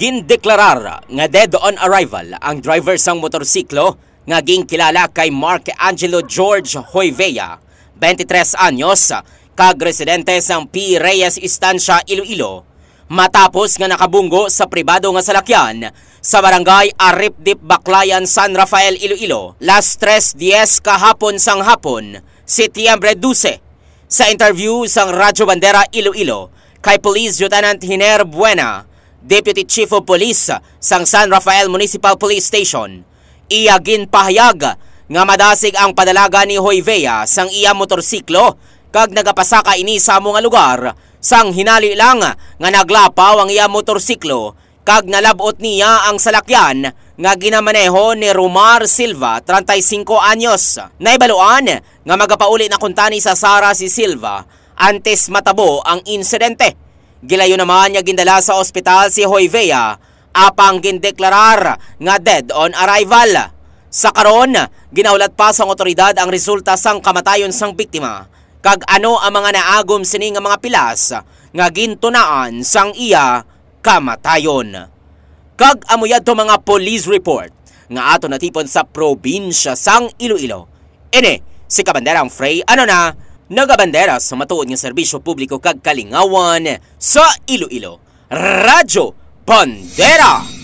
Gindeklarar nga dead on arrival ang driver sang motorsiklo nga gingkilala kay Mark Angelo George Hoyvea, 23 anyos, kag residente sang P. Reyes Estancia, Iloilo, matapos nga nakabunggo sa pribado nga salakyan sa barangay Aripdip, Baclayan, San Rafael, Iloilo, las 3:10 kahapon sang hapon, Setyembre 12. Sa interview sang Radyo Bandera Iloilo kay Police Lieutenant Hiner Buena, Deputy Chief of Police sang San Rafael Municipal Police Station, iya ginpahayag nga madasig ang padalaga ni Hoyvea sang iya motorsiklo kag nagapasaka ini sa mga lugar sang hinali lang nga naglapaw ang iya motorsiklo kag nalabot niya ang salakyan nga ginamaneho ni Romar Silva, 35 anyos. Naibaluan nga magapauli na kuntani sa Sara si Silva antes matabo ang insidente. Gilayo naman niya gindala sa ospital si Hoyvea apang gindeklarar nga dead on arrival. Sa karon, ginaulat pa sa otoridad ang resulta sang kamatayon sang biktima kag ano ang mga naagom sini nga mga pilas nga gintunaan sang iya kamatayon. Kag amuyad to mga police report nga ato natipon sa probinsya sang Iloilo. Ini si Kabanderang Frey nagabandera sa matuod nga serbisyo publiko kag kalingawan sa Iloilo. Radyo Bandera!